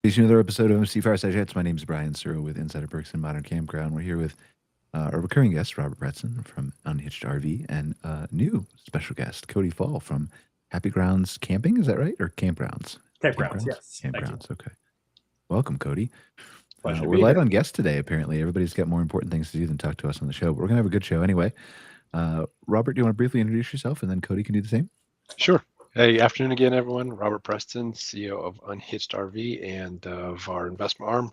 It's another episode of MC Fireside Chats. My name is Brian Searl with Insider Perks and Modern Campground. We're here with our recurring guest, Robert Preston from Unhitched RV, and a new special guest, Cody Fall from Happy Grounds Camping. Is that right? Or Campgrounds? Campgrounds, yes. Campgrounds, okay. Welcome, Cody. Pleasure to We're be light here. on guests today, apparently. Everybody's got more important things to do than talk to us on the show, but we're going to have a good show anyway. Robert, do you want to briefly introduce yourself, and then Cody can do the same? Sure. Hey, afternoon again, everyone. Robert Preston, CEO of Unhitched RV and of our investment arm,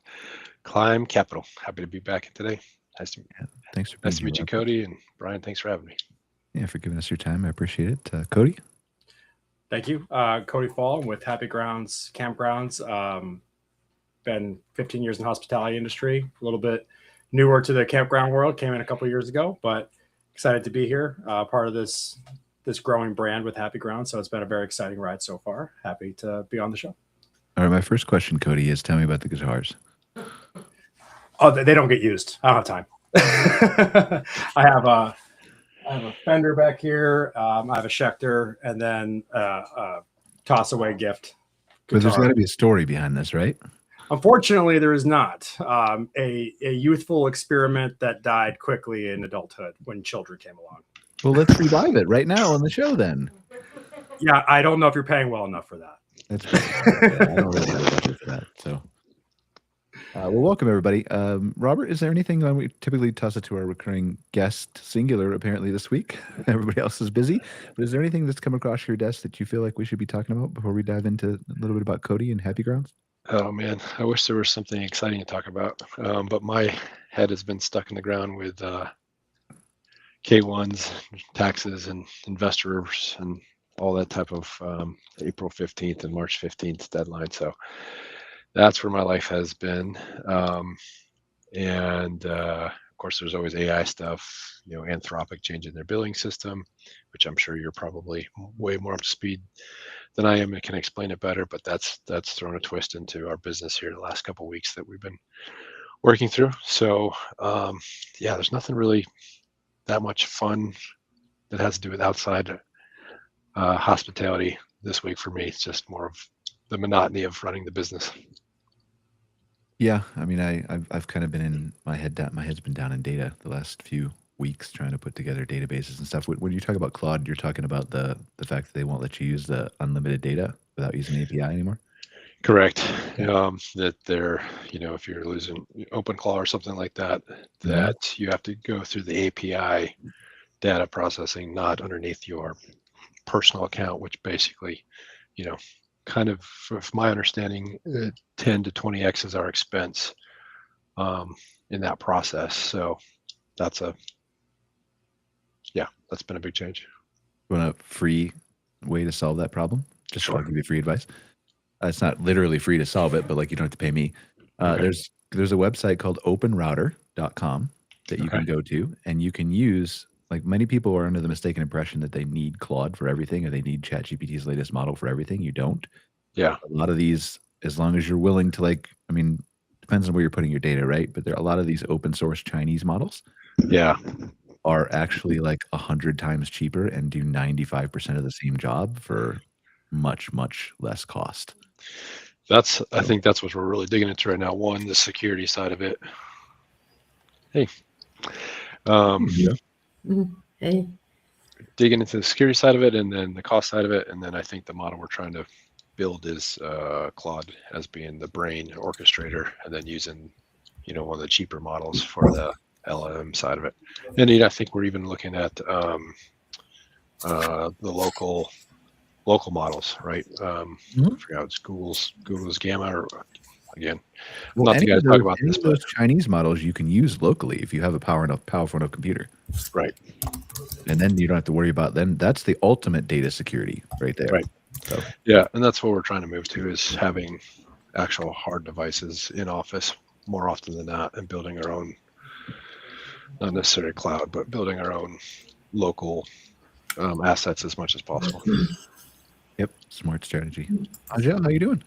Climb Capital. Happy to be back today. Thanks for nice to meet you, Robert. Cody, and Brian. Thanks for having me. Yeah, for giving us your time. I appreciate it. Cody? Thank you. Cody Fall with Happy Grounds Campgrounds. Been 15 years in the hospitality industry, a little bit newer to the campground world, came in a couple of years ago, but excited to be here, part of this growing brand with Happy Grounds. So it's been a very exciting ride so far. Happy to be on the show. All right, my first question, Cody, is tell me about the guitars. Oh, they don't get used. I don't have time. I have a Fender back here. I have a Schecter, and then a toss away gift. But there's got to be a story behind this, right? Unfortunately, there is not. A youthful experiment that died quickly in adulthood when children came along. Well, let's revive it right now on the show then. Yeah, I don't know if you're paying well enough for that. That's I don't really have a budget for that. So, well, welcome everybody. Robert, is there anything we typically toss it to our recurring guest, singular, apparently this week? Everybody else is busy. But is there anything that's come across your desk that you feel like we should be talking about before we dive into a little bit about Cody and Happy Grounds? Oh, man. I wish there was something exciting to talk about. But my head has been stuck in the ground with K1s, taxes, and investors, and all that type of April 15th and March 15th deadline. So that's where my life has been. And of course, there's always AI stuff, Anthropic changing their billing system, which I'm sure you're probably way more up to speed than I am and can explain it better. But that's thrown a twist into our business here the last couple of weeks that we've been working through. So yeah, there's nothing really that much fun that has to do with outside hospitality this week for me. It's just more of the monotony of running the business. Yeah, I mean, I've kind of been in my head's been down in data the last few weeks trying to put together databases and stuff. When you talk about Claude, you're talking about the fact that they won't let you use the unlimited data without using the API anymore? Correct. That they're, if you're losing OpenClaw or something like that, that you have to go through the API data processing, not underneath your personal account, which basically, kind of, from my understanding, 10 to 20x is our expense in that process. So that's been a big change. You want a free way to solve that problem? Just Sure. I'll give you free advice. It's not literally free to solve it, but you don't have to pay me. Okay. There's a website called openrouter.com that you can go to, and you can use, many people are under the mistaken impression that they need Claude for everything or they need ChatGPT's latest model for everything. You don't. Yeah. A lot of these, as long as you're willing to depends on where you're putting your data, right? But there are a lot of these open source Chinese models. Yeah. Are actually 100 times cheaper and do 95% of the same job for much, much less cost. I think that's what we're really digging into right now. One, the security side of it. Hey. Hey. Digging into the security side of it and then the cost side of it. And then I think the model we're trying to build is Claude as being the brain orchestrator, and then using, one of the cheaper models for the LLM side of it. And I think we're even looking at the local models, right? I forgot it's Google's Gamma, or again, not the guy to talk about this, but those Chinese models you can use locally if you have a powerful enough computer. Right. And then you don't have to worry about, then that's the ultimate data security right there. Right. So yeah, and that's what we're trying to move to, is having actual hard devices in office more often than not, and building our own, not necessarily cloud, but building our own local assets as much as possible. Yep, smart strategy. Angele, how you doing?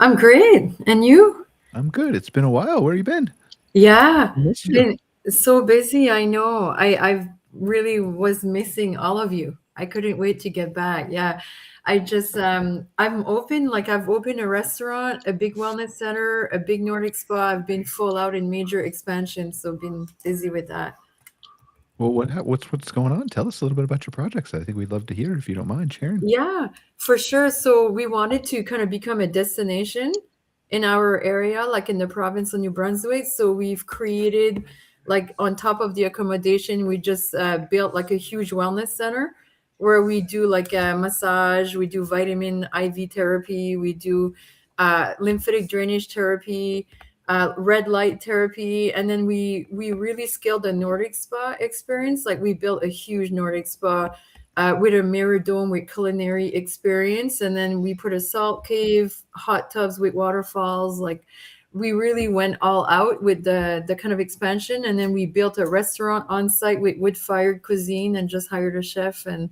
I'm great. And you? I'm good. It's been a while. Where you been? Yeah. I missed you. Been so busy. I know. I really was missing all of you. I couldn't wait to get back. Yeah. I just I'm open, like I've opened a restaurant, a big wellness center, a big Nordic spa. I've been full out in major expansion, so been busy with that. Well, what's going on? Tell us a little bit about your projects. I think we'd love to hear it if you don't mind sharing. Yeah, for sure. So we wanted to kind of become a destination in our area, like in the province of New Brunswick. So we've created, like, on top of the accommodation, we just built like a huge wellness center where we do like a massage, we do vitamin IV therapy, we do lymphatic drainage therapy, red light therapy, and then we really scaled the Nordic spa experience. Like we built a huge Nordic spa with a mirror dome with culinary experience. And then we put a salt cave, hot tubs with waterfalls. Like we really went all out with the kind of expansion. And then we built a restaurant on site with wood-fired cuisine and just hired a chef. And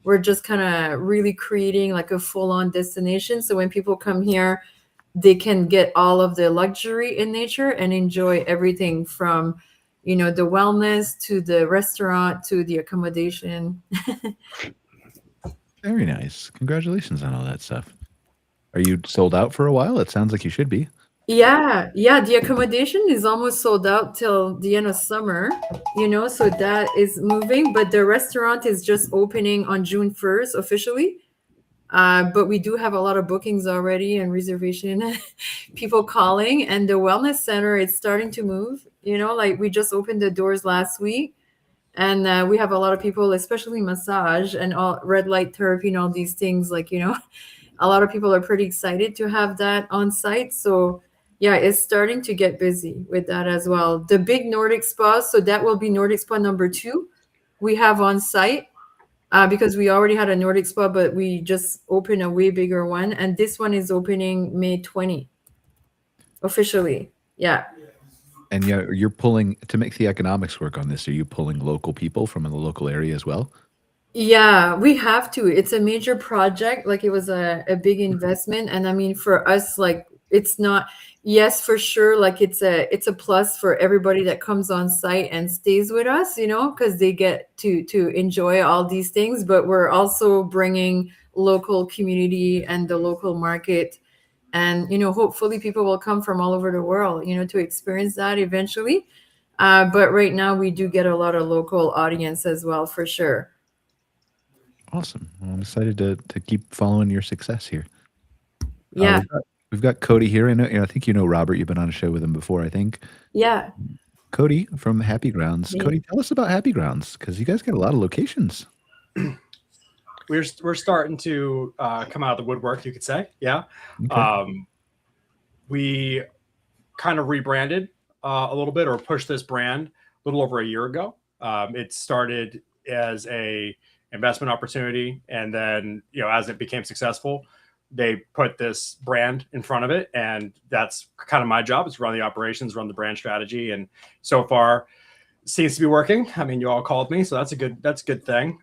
we're just kind of really creating like a full-on destination. So when people come here, they can get all of the luxury in nature and enjoy everything from, you know, the wellness to the restaurant to the accommodation. Very nice. Congratulations on all that stuff. Are you sold out for a while? It sounds like you should be. Yeah, the accommodation is almost sold out till the end of summer, you know, so that is moving. But the restaurant is just opening on June 1st officially. But we do have a lot of bookings already and reservation people calling. And the wellness center, it's starting to move, you know, like we just opened the doors last week. And we have a lot of people, especially massage and all red light therapy and all these things. Like, you know, a lot of people are pretty excited to have that on site. So yeah, it's starting to get busy with that as well. The big Nordic spa, so that will be Nordic spa number 2 we have on site. Because we already had a Nordic spa, but we just opened a way bigger one. And this one is opening May 20 officially. Yeah. And you're pulling to make the economics work on this. Are you pulling local people from the local area as well? Yeah, we have to. It's a major project. Like it was a big investment. And I mean, for us, like it's not, yes, for sure. Like it's a plus for everybody that comes on site and stays with us, you know, because they get to enjoy all these things. But we're also bringing local community and the local market. And, you know, hopefully people will come from all over the world, you know, to experience that eventually. But right now we do get a lot of local audience as well, for sure. Awesome. Well, I'm excited to keep following your success here. Yeah. We've got Cody here. I think you know Robert. You've been on a show with him before, I think. Yeah. Cody from Happy Grounds. Me. Cody, tell us about Happy Grounds, because you guys got a lot of locations. We're starting to come out of the woodwork, you could say. Yeah. Okay. We kind of rebranded a little bit, or pushed this brand a little over a year ago. It started as a investment opportunity, and then, you know, as it became successful, they put this brand in front of it, and that's kind of my job, is run the operations, run the brand strategy, and so far seems to be working. I mean, you all called me, so that's a good thing.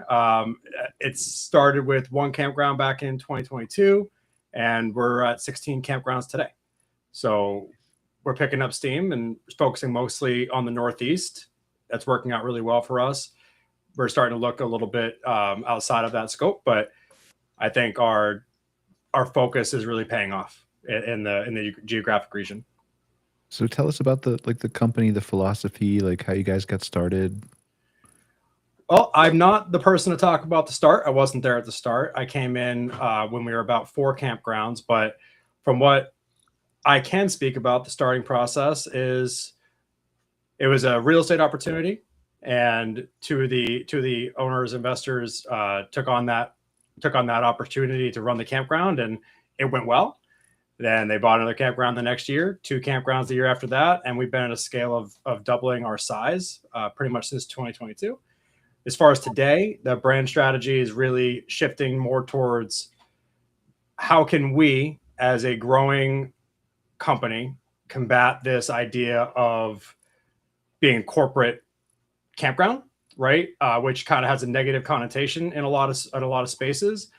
It started with one campground back in 2022, and we're at 16 campgrounds today. So we're picking up steam and focusing mostly on the Northeast. That's working out really well for us. We're starting to look a little bit outside of that scope, but I think our focus is really paying off in the geographic region. So tell us about the company, the philosophy, like how you guys got started. Well, I'm not the person to talk about the start. I wasn't there at the start. I came in when we were about 4 campgrounds, but from what I can speak about, the starting process is it was a real estate opportunity, and two of the owners, investors took on that opportunity to run the campground, and it went well. Then they bought another campground the next year, 2 campgrounds the year after that, and we've been at a scale of doubling our size pretty much since 2022. As far as today, the brand strategy is really shifting more towards how can we, as a growing company, combat this idea of being a corporate campground, right? Which kind of has a negative connotation in a lot of spaces.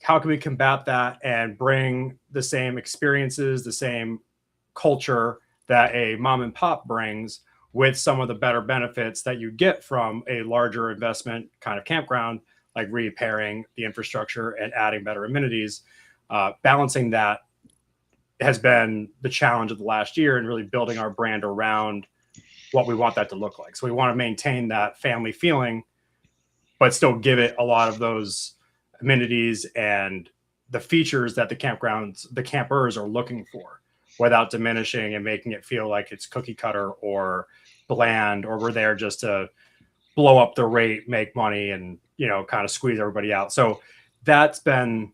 How can we combat that and bring the same experiences, the same culture that a mom and pop brings, with some of the better benefits that you get from a larger investment kind of campground, like repairing the infrastructure and adding better amenities. Balancing that has been the challenge of the last year, and really building our brand around what we want that to look like. So we want to maintain that family feeling, but still give it a lot of those amenities and the features that the campers are looking for, without diminishing and making it feel like it's cookie cutter or bland, or we're there just to blow up the rate, make money, and, you know, kind of squeeze everybody out. So that's been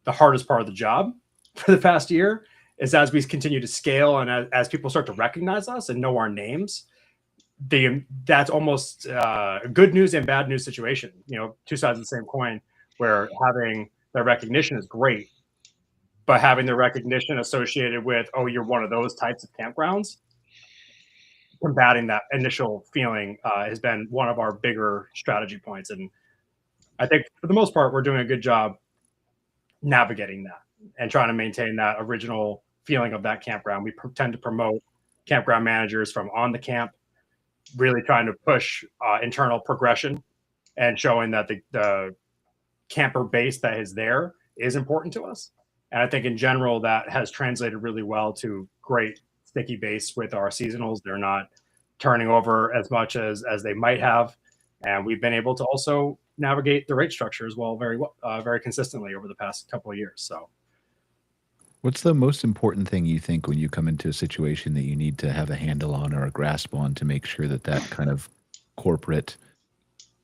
the hardest part of the job for the past year, is as we continue to scale and as people start to recognize us and know our names, that's almost a good news and bad news situation. You know, two sides of the same coin, where having the recognition is great, but having the recognition associated with, oh, you're one of those types of campgrounds, combating that initial feeling has been one of our bigger strategy points. And I think for the most part, we're doing a good job navigating that and trying to maintain that original feeling of that campground. We tend to promote campground managers from on the camp, really trying to push internal progression and showing that the camper base that is there is important to us. And I think in general, that has translated really well to great sticky base with our seasonals. They're not turning over as much as they might have. And we've been able to also navigate the rate structure as well very consistently over the past couple of years. So what's the most important thing you think when you come into a situation that you need to have a handle on or a grasp on to make sure that that kind of corporate,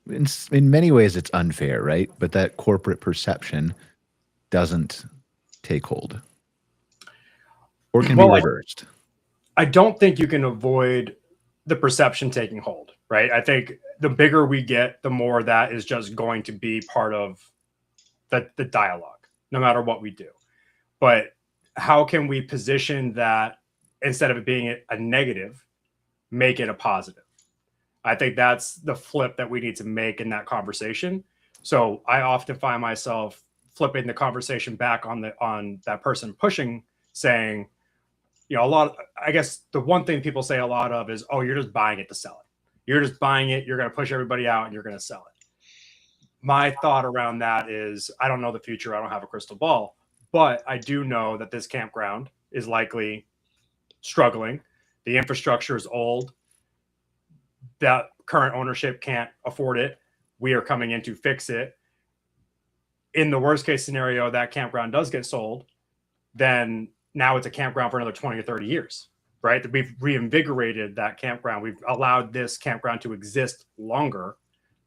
in many ways it's unfair, right? But that corporate perception doesn't take hold or can be reversed? I don't think you can avoid the perception taking hold, right? I think the bigger we get, the more that is just going to be part of the dialogue, no matter what we do. But how can we position that, instead of it being a negative, make it a positive? I think that's the flip that we need to make in that conversation. So I often find myself flipping the conversation back on that person pushing, saying, you know, I guess the one thing people say a lot of is, oh, you're just buying it to sell it. You're just buying it. You're going to push everybody out and you're going to sell it. My thought around that is, I don't know the future. I don't have a crystal ball, but I do know that this campground is likely struggling. The infrastructure is old. That current ownership can't afford it. We are coming in to fix it. In the worst case scenario, that campground does get sold, then now it's a campground for another 20 or 30 years, right? That we've reinvigorated that campground. We've allowed this campground to exist longer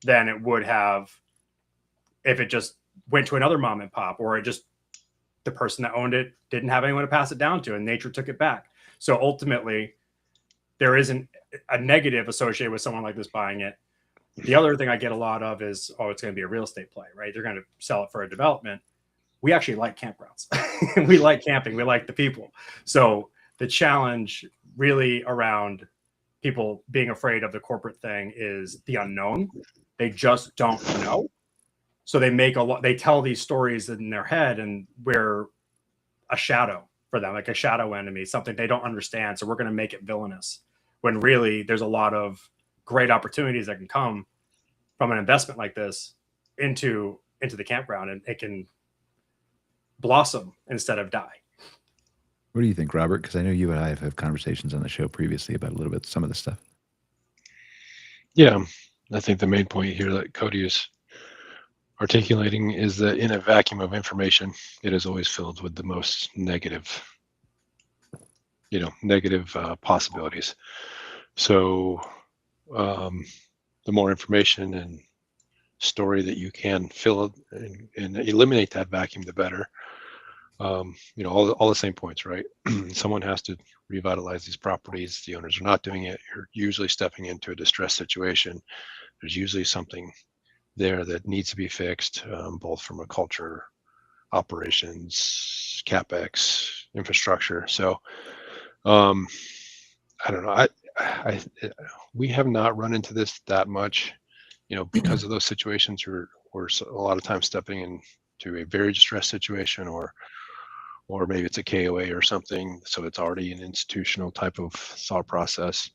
than it would have if it just went to another mom and pop, or the person that owned it didn't have anyone to pass it down to and nature took it back. So ultimately, there isn't a negative associated with someone like this buying it. The other thing I get a lot of is, oh, it's going to be a real estate play, right? They're going to sell it for a development. We actually like campgrounds. We like camping. We like the people. So the challenge really around people being afraid of the corporate thing is the unknown. They just don't know. So they tell these stories in their head, and we're a shadow for them, like a shadow enemy, something they don't understand. So we're going to make it villainous, when really there's a lot of great opportunities that can come from an investment like this into the campground, and it can blossom instead of die. What do you think, Robert? Because I know you and I have had conversations on the show previously about some of this stuff. Yeah, I think the main point here that Cody is articulating is that in a vacuum of information, it is always filled with the most negative possibilities. So the more information and story that you can fill and eliminate that vacuum, the better. All the same points, right? Someone has to revitalize these properties. The owners are not doing it. You're usually stepping into a distressed situation. There's usually something there that needs to be fixed, both from a culture, operations, CapEx, infrastructure. So I don't know. We have not run into this that much, because of those situations where we're a lot of times stepping into a very distressed situation, or maybe it's a KOA or something. So it's already an institutional type of thought process.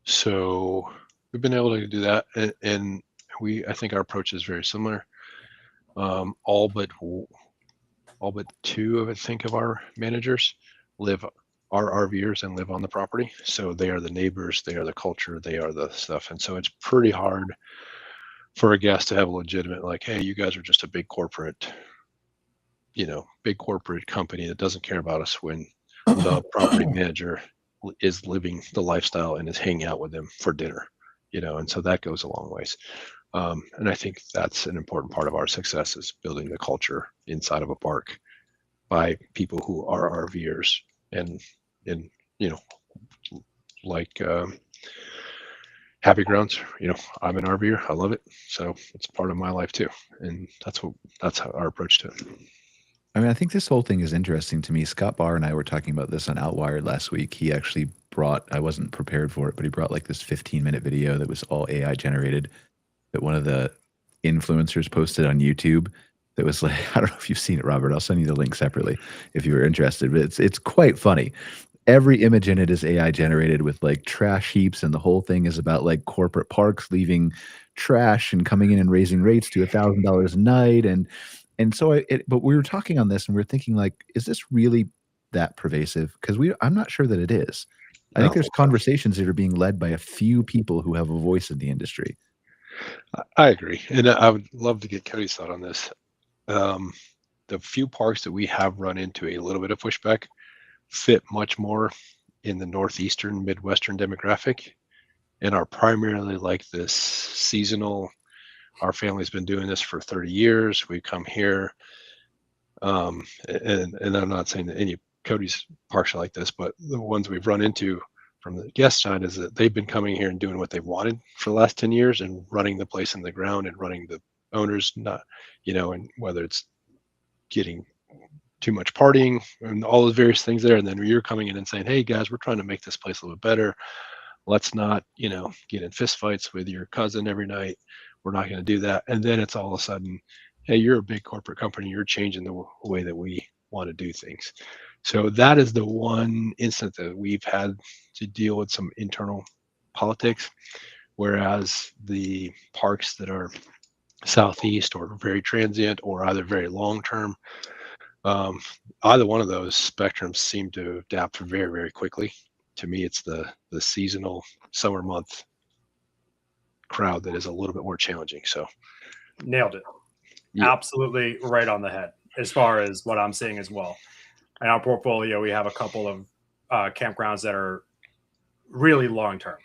So we've been able to do that, and I think our approach is very similar. All but two of our managers are RVers and live on the property, so they are the neighbors, they are the culture, they are the stuff, and so it's pretty hard for a guest to have a legitimate, like, hey, you guys are just a big corporate company that doesn't care about us, when the property manager is living the lifestyle and is hanging out with them for dinner, and so that goes a long ways. And I think that's an important part of our success, is building the culture inside of a park by people who are RVers and like Happy Grounds. I'm an RVer. I love it. So it's part of my life too. And that's how our approach to it. I mean, I think this whole thing is interesting to me. Scott Barr and I were talking about this on Outwired last week. He actually brought, I wasn't prepared for it, but he brought like this 15-minute video that was all AI generated that one of the influencers posted on YouTube. That was like, I don't know if you've seen it, Robert. I'll send you the link separately if you're interested. But it's quite funny. Every image in it is AI generated with like trash heaps, and the whole thing is about like corporate parks leaving trash and coming in and raising rates to $1,000 a night. And so but we were talking on this and we were thinking, like, is this really that pervasive? Because I'm not sure that it is. I think there's conversations that are being led by a few people who have a voice in the industry. I agree. And I would love to get Cody's thought on this. The few parks that we have run into a little bit of pushback fit much more in the Northeastern, Midwestern demographic, and are primarily like this seasonal. Our family's been doing this for 30 years. We come here. And I'm not saying that any Cody's parks are like this, but the ones we've run into from the guest side is that they've been coming here and doing what they've wanted for the last 10 years and running the place in the ground and running the owners, not, and whether it's getting too much partying and all those various things there. And then you're coming in and saying, hey guys, we're trying to make this place a little bit better. Let's not, get in fist fights with your cousin every night. We're not going to do that. And then it's all of a sudden, hey, you're a big corporate company. You're changing the way that we want to do things. So that is the one instance that we've had to deal with some internal politics, whereas the parks that are Southeast or very transient or either very long-term, either one of those spectrums seem to adapt very, very quickly. To me, it's the seasonal summer month crowd that is a little bit more challenging. So nailed it. Yeah. Absolutely right on the head as far as what I'm seeing as well. In our portfolio, we have a couple of campgrounds that are really long-term.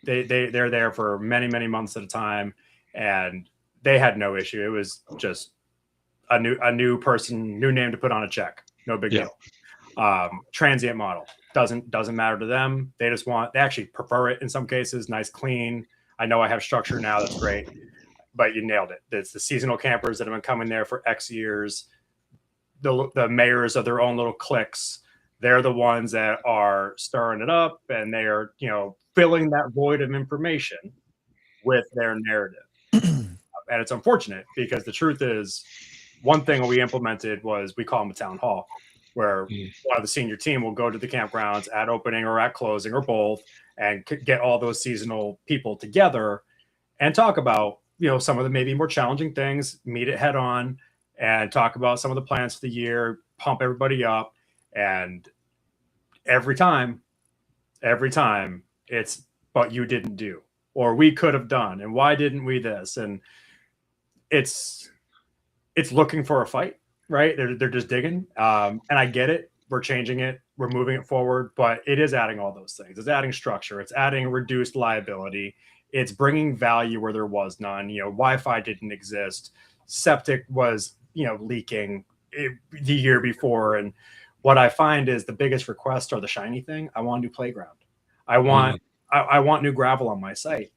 They're there for many, many months at a time, and they had no issue. It was just a new person, new name to put on a check. No big deal. Transient model doesn't matter to them. They actually prefer it in some cases. Nice, clean. I know I have structure now. That's great. But you nailed it. It's the seasonal campers that have been coming there for X years. The mayors of their own little cliques. They're the ones that are stirring it up, and they are, filling that void of information with their narrative. And it's unfortunate because the truth is, one thing we implemented was we call them a town hall, where one of the senior team will go to the campgrounds at opening or at closing or both and get all those seasonal people together and talk about, some of the maybe more challenging things, meet it head on and talk about some of the plans for the year, pump everybody up. And every time it's, but you didn't do, or we could have done, and why didn't we this? And it's looking for a fight, right? They're just digging. And I get it. We're changing it. We're moving it forward, but it is adding all those things. It's adding structure. It's adding reduced liability. It's bringing value where there was none. Wi-Fi didn't exist. Septic was, leaking the year before. And what I find is the biggest requests are the shiny thing. I want a new playground. I want new gravel on my site,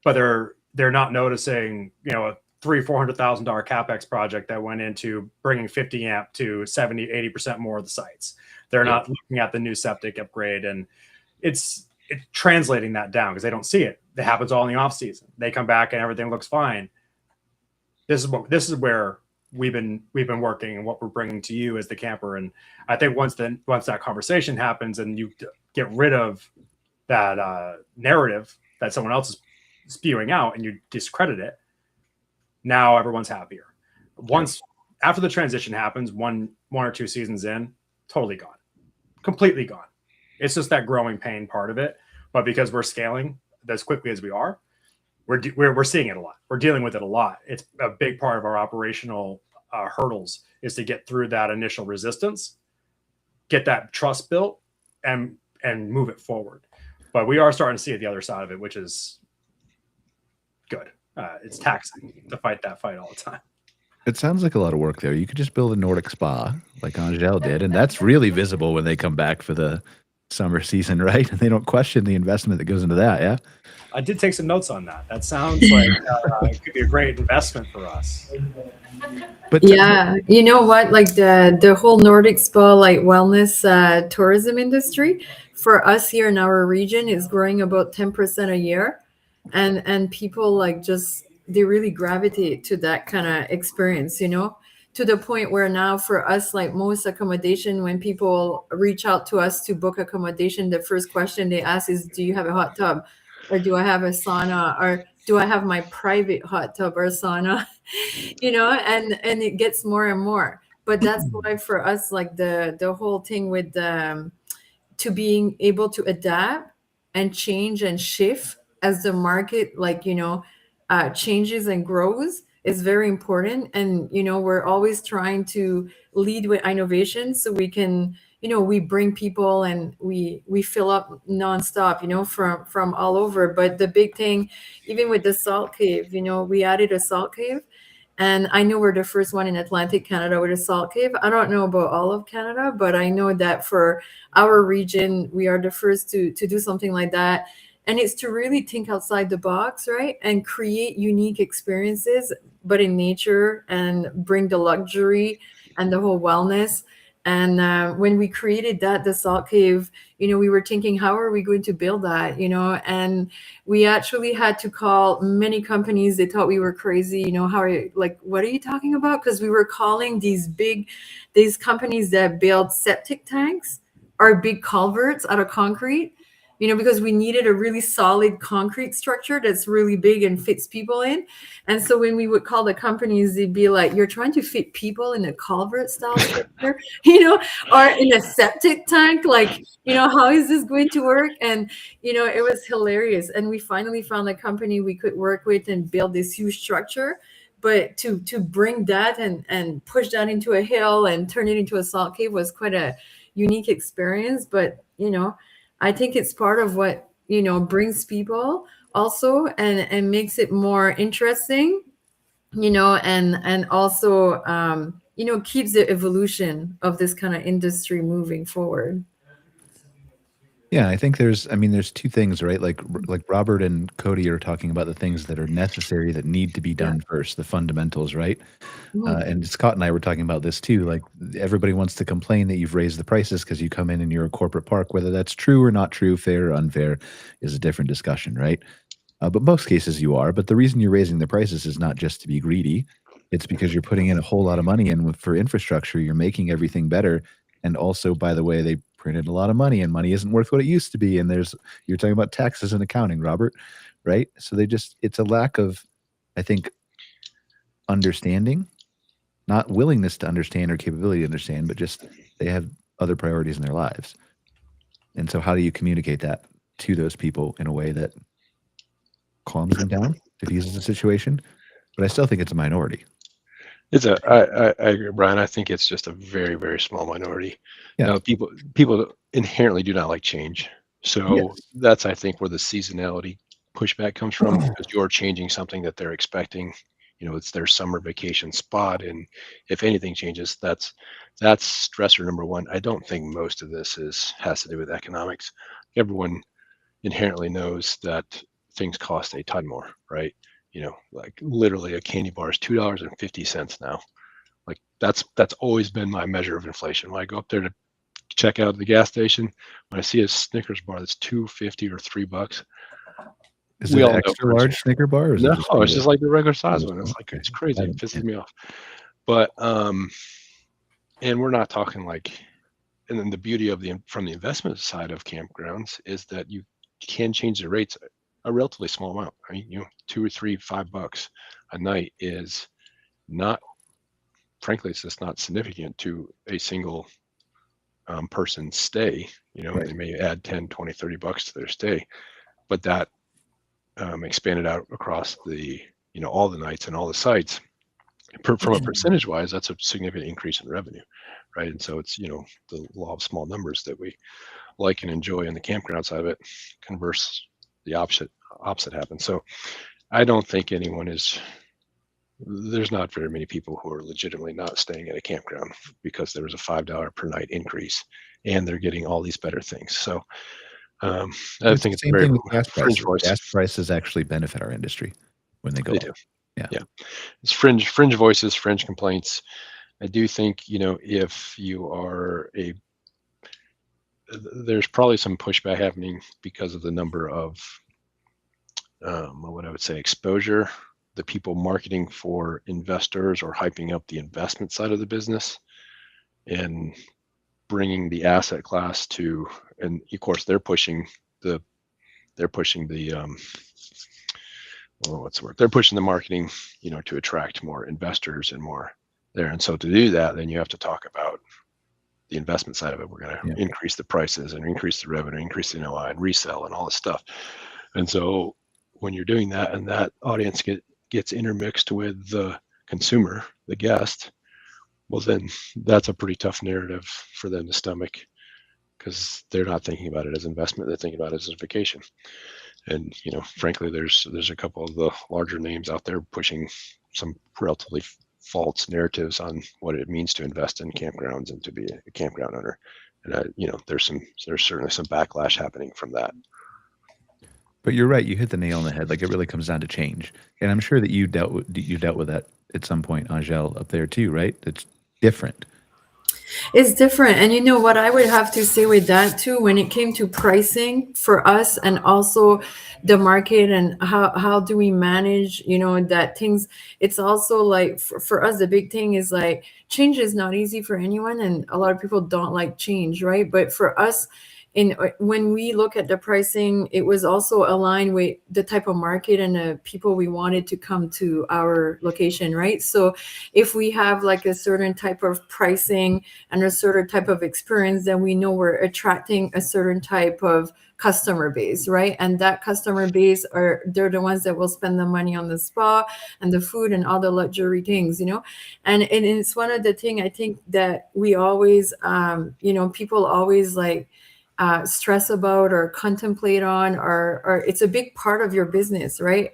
but they're not noticing, a $300,000-$400,000 CapEx project that went into bringing 50 amp to 70-80% more of the sites. They're not looking at the new septic upgrade, and it's translating that down because they don't see it. It happens all in the off season. They come back and everything looks fine. This is where we've been working and what we're bringing to you as the camper. And I think once that conversation happens and you get rid of that narrative that someone else is spewing out and you discredit it, now everyone's happier. Once after the transition happens, one or two seasons in, totally gone, completely gone. It's just that growing pain part of it. But because we're scaling as quickly as we are, we're seeing it a lot. We're dealing with it a lot. It's a big part of our operational hurdles is to get through that initial resistance, get that trust built, and move it forward. But we are starting to see the other side of it, which is good. It's taxing to fight that fight all the time. It sounds like a lot of work there. You could just build a Nordic spa like Angele did, and that's really visible when they come back for the summer season, right? And they don't question the investment that goes into that, yeah? I did take some notes on that. That sounds like it could be a great investment for us. But Yeah, you know what? Like the whole Nordic spa, like wellness tourism industry, for us here in our region is growing about 10% a year, and people like just they really gravitate to that kind of experience, you know, to the point where now for us, like most accommodation, when people reach out to us to book accommodation, the first question they ask is, "Do you have a hot tub, or do I have a sauna, or do I have my private hot tub or sauna?" You know, and it gets more and more. But that's why for us, like the whole thing with to being able to adapt and change and shift as the market, like, you know, changes and grows is very important. And, you know, we're always trying to lead with innovation so we can, you know, we bring people and we fill up nonstop, you know, from all over. But the big thing, even with the salt cave, you know, we added a salt cave. And I know we're the first one in Atlantic Canada with a salt cave. I don't know about all of Canada, but I know that for our region, we are the first to do something like that. And it's to really think outside the box, right? And create unique experiences, but in nature, and bring the luxury and the whole wellness. And when we created that, the salt cave, you know, we were thinking, how are we going to build that, you know? And we actually had to call many companies. They thought we were crazy, you know, how are you, like, what are you talking about? Because we were calling these companies that build septic tanks or big culverts out of concrete, you know, because we needed a really solid concrete structure that's really big and fits people in. And so when we would call the companies, they'd be like, "You're trying to fit people in a culvert style structure, you know, or in a septic tank. Like, you know, how is this going to work?" And, you know, it was hilarious. And we finally found a company we could work with and build this huge structure. But to bring that and push that into a hill and turn it into a salt cave was quite a unique experience. But, you know, I think it's part of what, you know, brings people also and makes it more interesting, you know, and also, you know, keeps the evolution of this kind of industry moving forward. yeah, I think there's two things, right? Like Robert and Cody are talking about the things that are necessary that need to be done first, the fundamentals, right? And Scott and I were talking about this too. Like everybody wants to complain that you've raised the prices because you come in and you're a corporate park. Whether that's true or not true, fair or unfair, is a different discussion, right? But most cases you are. But the reason you're raising the prices is not just to be greedy. It's because you're putting in a whole lot of money in for infrastructure. You're making everything better. And also, by the way, they printed a lot of money, and money isn't worth what it used to be. And you're talking about taxes and accounting, Robert, right? So it's a lack of, I think, understanding, not willingness to understand or capability to understand, but just they have other priorities in their lives. And so how do you communicate that to those people in a way that calms them down, diffuses the situation? But I still think it's a minority. I agree, Brian. I think it's just a very, very small minority. Yeah. Now, people inherently do not like change. So that's, I think, where the seasonality pushback comes from, because you're changing something that they're expecting. You know, it's their summer vacation spot, and if anything changes, that's stressor number one. I don't think most of this has to do with economics. Everyone inherently knows that things cost a ton more, right? You know, like literally a candy bar is $2.50 now. Like that's always been my measure of inflation. When I go up there to check out at the gas station, when I see a Snickers bar that's $2.50 or $3, is it an extra large Snicker bar? Or is no, it's just like the regular size one. It's like it's crazy. It pisses me off. But and we're not talking like, and then the beauty of from the investment side of campgrounds is that you can change the rates a relatively small amount. I mean, $2 or $3, $5 a night is not, frankly, it's just not significant to a single person's stay. Right. They may add 10, 20, $30 to their stay, but that expanded out across the, all the nights and all the sites. From a percentage wise, that's a significant increase in revenue, right? And so it's, the law of small numbers that we like and enjoy in the campground side of it. Converse, the opposite happens. So I don't think there's not very many people who are legitimately not staying at a campground because there was a $5 per night increase and they're getting all these better things. So I think it's the same very thing with gas fringe prices. voice. Gas prices actually benefit our industry when they go They up. do. Yeah. It's fringe voices, fringe complaints. I do think, if you are there's probably some pushback happening because of the number of, what I would say, exposure, the people marketing for investors or hyping up the investment side of the business and bringing the asset class to, and of course they're pushing the what's the word? They're pushing the marketing, to attract more investors and more there. And so to do that, then you have to talk about the investment side of it. We're going to increase the prices and increase the revenue, increase the NOI and resell and all this stuff. And so when you're doing that and that audience gets intermixed with the consumer, the guest, well, then that's a pretty tough narrative for them to stomach because they're not thinking about it as investment. They're thinking about it as a vacation. And, frankly, there's a couple of the larger names out there pushing some relatively false narratives on what it means to invest in campgrounds and to be a campground owner. And, there's certainly some backlash happening from that. But you're right. You hit the nail on the head. Like, it really comes down to change. And I'm sure that you dealt with that at some point, Angele, up there too, right? It's different. It's different. And what I would have to say with that too, when it came to pricing for us and also the market and how do we manage, that things, it's also like for us, the big thing is like change is not easy for anyone. And a lot of people don't like change, right? But for us, when we look at the pricing, it was also aligned with the type of market and the people we wanted to come to our location, right? So if we have like a certain type of pricing and a certain type of experience, then we know we're attracting a certain type of customer base, right? And that customer base they're the ones that will spend the money on the spa and the food and all the luxury things, and it's one of the things I think that we always, people always like stress about or contemplate on, or it's a big part of your business, right?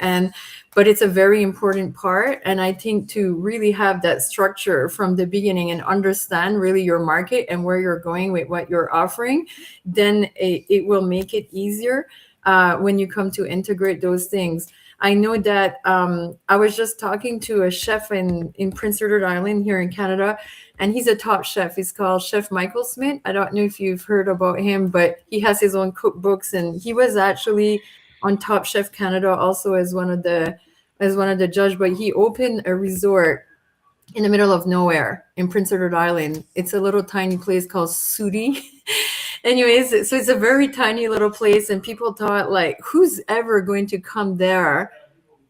But it's a very important part. And I think to really have that structure from the beginning and understand really your market and where you're going with what you're offering, then it will make it easier when you come to integrate those things. I know that I was just talking to a chef in Prince Edward Island here in Canada, and he's a top chef. He's called Chef Michael Smith. I don't know if you've heard about him, but he has his own cookbooks, and he was actually on Top Chef Canada also as one of the judge. But he opened a resort in the middle of nowhere in Prince Edward Island. It's a little tiny place called Sudi. Anyways, so it's a very tiny little place, and people thought like, who's ever going to come there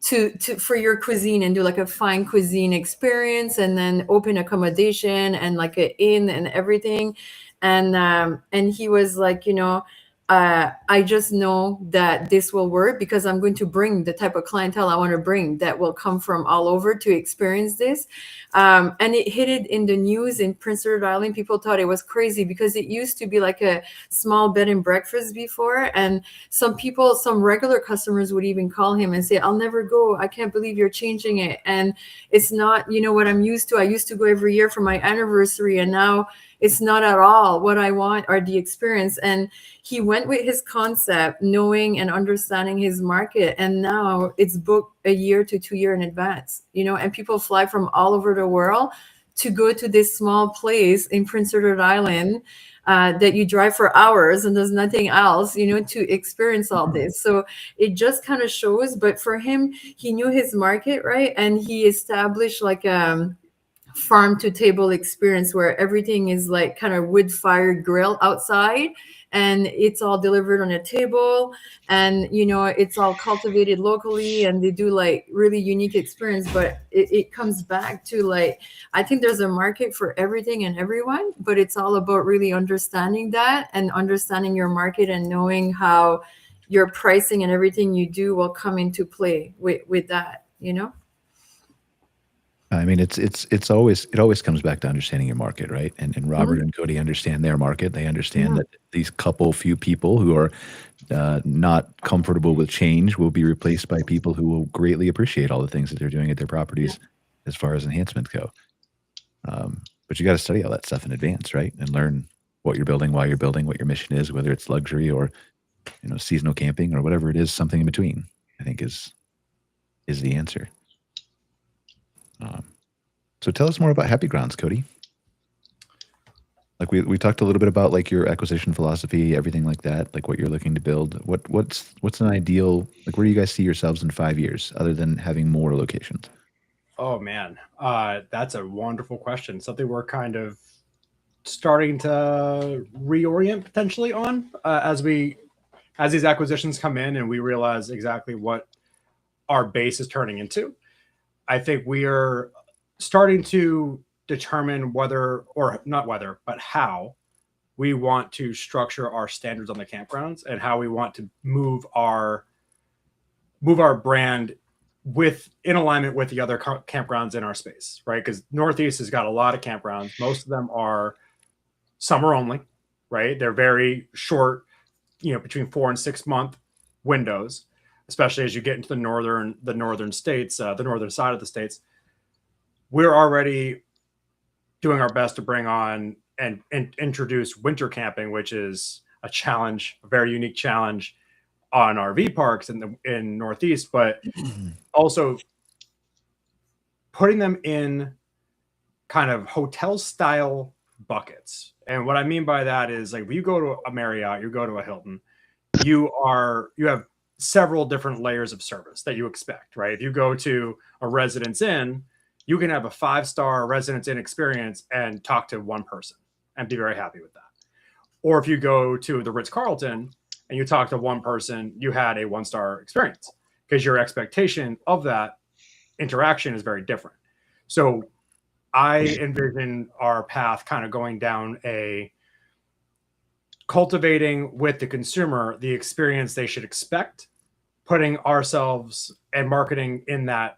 to for your cuisine and do like a fine cuisine experience and then open accommodation and like an inn and everything. And he was like, I just know that this will work because I'm going to bring the type of clientele I want to bring that will come from all over to experience this. And it hit it in the news in Prince Edward Island. People thought it was crazy because it used to be like a small bed and breakfast before. And some regular customers would even call him and say, I'll never go. I can't believe you're changing it. And it's not, what I'm used to. I used to go every year for my anniversary, and now it's not at all what I want or the experience. And he went with his concept, knowing and understanding his market. And now it's booked a year to 2 years in advance, and people fly from all over the world to go to this small place in Prince Edward Island that you drive for hours and there's nothing else, to experience all this. So it just kind of shows. But for him, he knew his market, right? And he established like farm to table experience where everything is like kind of wood fired grill outside, and it's all delivered on a table, and it's all cultivated locally, and they do like really unique experience. But it comes back to like, I think there's a market for everything and everyone, but it's all about really understanding that and understanding your market and knowing how your pricing and everything you do will come into play with that. I mean, it always comes back to understanding your market, right? And Robert and Cody understand their market. They understand that these few people who are not comfortable with change will be replaced by people who will greatly appreciate all the things that they're doing at their properties as far as enhancements go. But you got to study all that stuff in advance, right? And learn what you're building, why you're building, what your mission is, whether it's luxury or seasonal camping or whatever it is, something in between, I think is the answer. So tell us more about Happy Grounds, Cody. Like we talked a little bit about like your acquisition philosophy, everything like that, like what you're looking to build. What's an ideal, like where do you guys see yourselves in 5 years other than having more locations? Oh man, that's a wonderful question. Something we're kind of starting to reorient potentially on as these acquisitions come in and we realize exactly what our base is turning into. I think we are starting to determine how we want to structure our standards on the campgrounds and how we want to move our brand in alignment with the other campgrounds in our space, right? Because Northeast has got a lot of campgrounds. Most of them are summer only, right? They're very short, between 4 and 6 month windows, especially as you get into the northern states, the northern side of the states. We're already doing our best to bring on and introduce winter camping, which is a challenge, a very unique challenge on RV parks in Northeast, but also putting them in kind of hotel style buckets. And what I mean by that is like, if you go to a Marriott, you go to a Hilton, you have several different layers of service that you expect, right? If you go to a Residence Inn, you can have a 5-star Residence Inn experience and talk to one person and be very happy with that. Or if you go to the Ritz-Carlton and you talk to one person, you had a 1-star experience because your expectation of that interaction is very different. So I envision our path kind of going down a cultivating with the consumer the experience they should expect, putting ourselves and marketing in that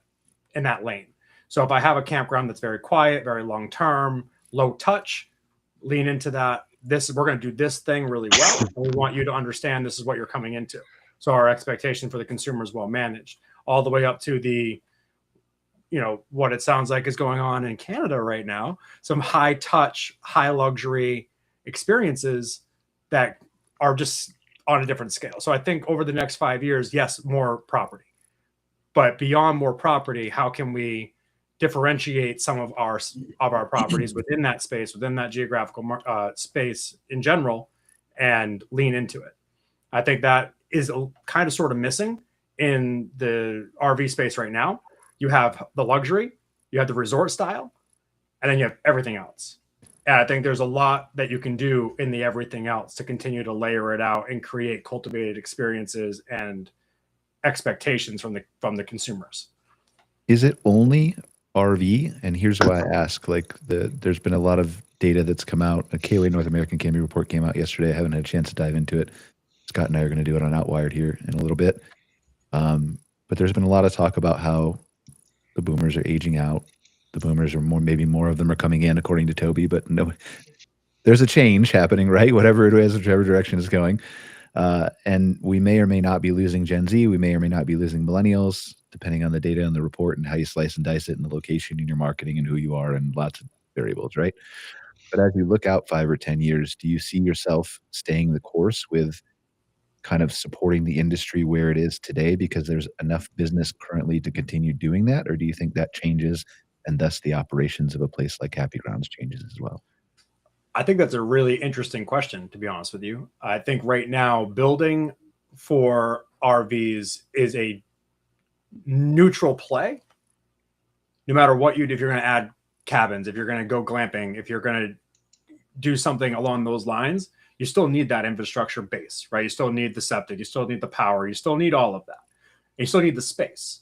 lane. So if I have a campground that's very quiet, very long term, low touch, lean into that. We're going to do this thing really well. And we want you to understand this is what you're coming into. So our expectation for the consumer is well managed, all the way up to the, what it sounds like is going on in Canada right now, some high touch, high luxury experiences that are just on a different scale. So I think over the next 5 years, yes, more property, but beyond more property, how can we differentiate some of our properties within that space, within that geographical space in general, and lean into it? I think that is kind of sort of missing in the RV space right now. You have the luxury, you have the resort style, and then you have everything else. And I think there's a lot that you can do in the everything else to continue to layer it out and create cultivated experiences and expectations from the consumers. Is it only RV? And here's why I ask. Like there's been a lot of data that's come out. A KOA North American Camping Report came out yesterday. I haven't had a chance to dive into it. Scott and I are going to do it on Outwired here in a little bit. But there's been a lot of talk about how the boomers are aging out. The boomers are maybe more of them are coming in, according to Toby, but no, there's a change happening, right? Whatever it is, whichever direction it's going. And we may or may not be losing Gen Z. We may or may not be losing millennials, depending on the data and the report and how you slice and dice it and the location in your marketing and who you are and lots of variables, right? But as you look out 5 or 10 years, do you see yourself staying the course with kind of supporting the industry where it is today because there's enough business currently to continue doing that? Or do you think that changes and thus the operations of a place like Happy Grounds changes as well? I think that's a really interesting question, to be honest with you. I think right now building for RVs is a neutral play. No matter what you do, if you're going to add cabins, if you're going to go glamping, if you're going to do something along those lines, you still need that infrastructure base, right? You still need the septic, you still need the power, you still need all of that. And you still need the space.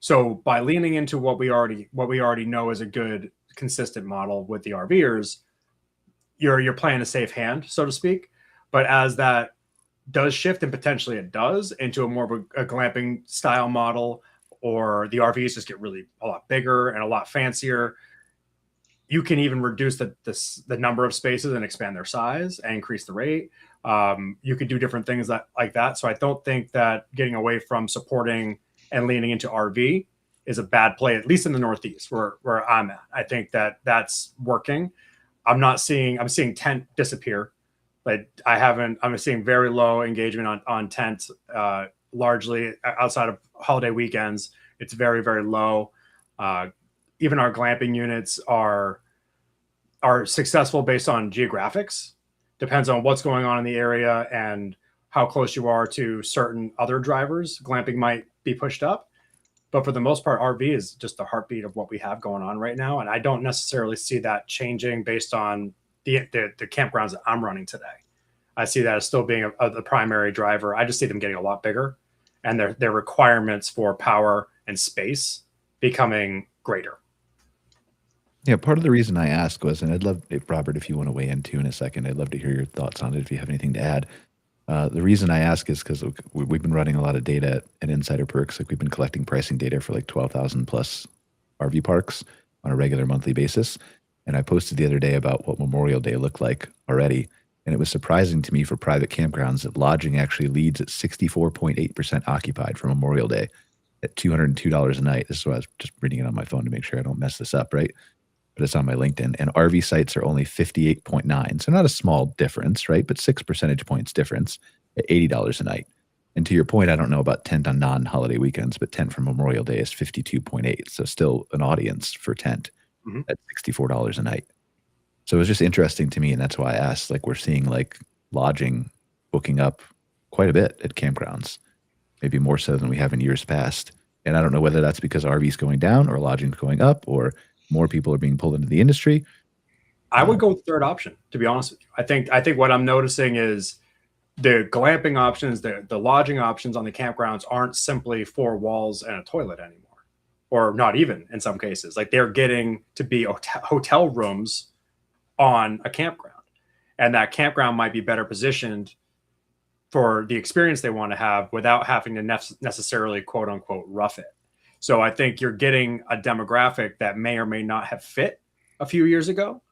So by leaning into what we already know is a good, consistent model with the RVers, you're playing a safe hand, so to speak. But as that does shift, and potentially it does, into a more of a glamping style model, or the RVs just get really a lot bigger and a lot fancier, you can even reduce the number of spaces and expand their size and increase the rate. You could do different things like that. So I don't think that getting away from supporting and leaning into RV is a bad play, at least in the Northeast where I'm at. I think that that's working. I'm seeing tent disappear. Like I'm seeing very low engagement on tent, largely outside of holiday weekends. It's very, very low. Even our glamping units are successful based on geographics. Depends on what's going on in the area and how close you are to certain other drivers. Glamping might be pushed up, but for the most part, RV is just the heartbeat of what we have going on right now. And I don't necessarily see that changing based on the campgrounds that I'm running today. I see that as still being the primary driver. I just see them getting a lot bigger, and their requirements for power and space becoming greater. Yeah, part of the reason I asked was, and I'd love, Robert, if you want to weigh in too in a second, I'd love to hear your thoughts on it if you have anything to add. The reason I ask is because we've been running a lot of data at Insider Perks. Like, we've been collecting pricing data for like 12,000 plus RV parks on a regular monthly basis. And I posted the other day about what Memorial Day looked like already. And it was surprising to me for private campgrounds that lodging actually leads at 64.8% occupied for Memorial Day at $202 a night. This is why I was just reading it on my phone to make sure I don't mess this up, right? But it's on my LinkedIn. And RV sites are only 58.9. So not a small difference, right? But 6 percentage points difference at $80 a night. And to your point, I don't know about tent on non-holiday weekends, but tent for Memorial Day is 52.8. So still an audience for tent at $64 a night. So it was just interesting to me. And that's why I asked, like, we're seeing like lodging booking up quite a bit at campgrounds, maybe more so than we have in years past. And I don't know whether that's because RV's going down or lodging's going up or more people are being pulled into the industry. I would go with the third option, to be honest with you. I think what I'm noticing is the glamping options, the lodging options on the campgrounds aren't simply 4 walls and a toilet anymore, or not even in some cases. Like, they're getting to be hotel rooms on a campground, and that campground might be better positioned for the experience they want to have without having to necessarily quote unquote rough it. So I think you're getting a demographic that may or may not have fit a few years ago,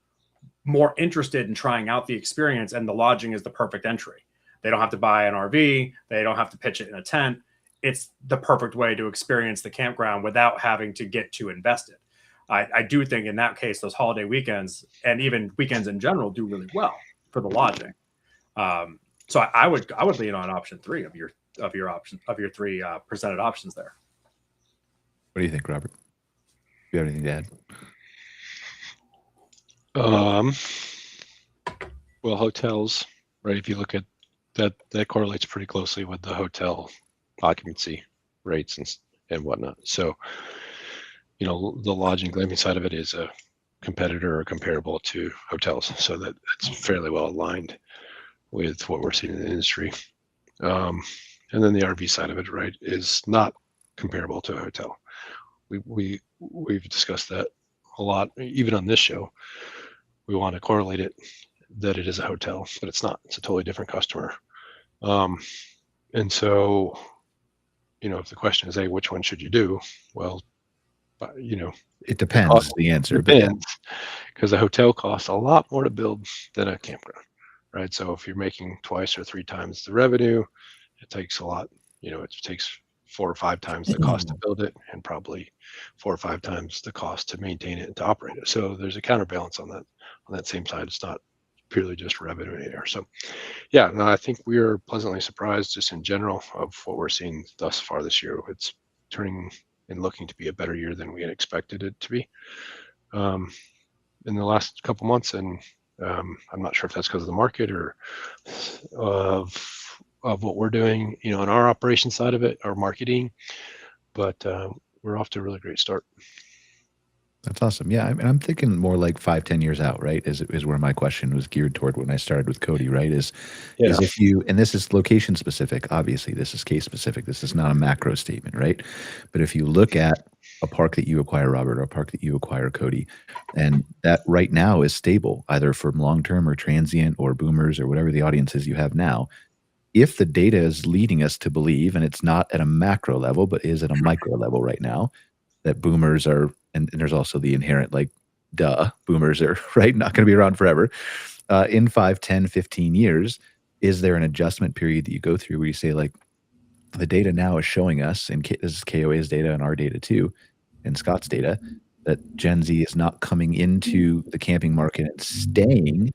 more interested in trying out the experience, and the lodging is the perfect entry. They don't have to buy an RV. They don't have to pitch it in a tent. It's the perfect way to experience the campground without having to get too invested. I do think in that case, those holiday weekends and even weekends in general do really well for the lodging. So I would lean on option 3 of your 3 presented options there. What do you think, Robert? Do you have anything to add? Well, hotels, right? If you look at that correlates pretty closely with the hotel occupancy rates and whatnot. So, you know, the lodging glamping side of it is a competitor or comparable to hotels, so that it's fairly well aligned with what we're seeing in the industry. And then the RV side of it, right, is not comparable to a hotel. We've discussed that a lot, even on this show. We want to correlate it that it is a hotel, but it's not. It's a totally different customer. And so, you know, if the question is, hey, which one should you do? Well, you know, it depends. The answer depends, because a hotel costs a lot more to build than a campground, right? So if you're making 2 or 3 times the revenue, it takes a lot. You know, it takes 4 or 5 times the cost to build it, and probably 4 or 5 times the cost to maintain it and to operate it. So there's a counterbalance on that same side. It's not purely just revenue there. So yeah, no, I think we are pleasantly surprised just in general of what we're seeing thus far this year. It's turning and looking to be a better year than we had expected it to be in the last couple months. And I'm not sure if that's because of the market or of what we're doing, you know, on our operation side of it, our marketing, but we're off to a really great start. That's awesome. Yeah, I'm thinking more like 5-10 years out, right? Is where my question was geared toward when I started with Cody, right? Is if you, and this is location specific, obviously, this is case specific. This is not a macro statement, right? But if you look at a park that you acquire, Robert, or a park that you acquire, Cody, and that right now is stable, either from long term or transient or boomers or whatever the audience is you have now. If the data is leading us to believe, and it's not at a macro level, but is at a micro level right now, that boomers are, and there's also the inherent like, duh, boomers are right, not going to be around forever. In 5, 10, 15 years, is there an adjustment period that you go through where you say like, the data now is showing us, and this is KOA's data and our data too, and Scott's data, that Gen Z is not coming into the camping market and staying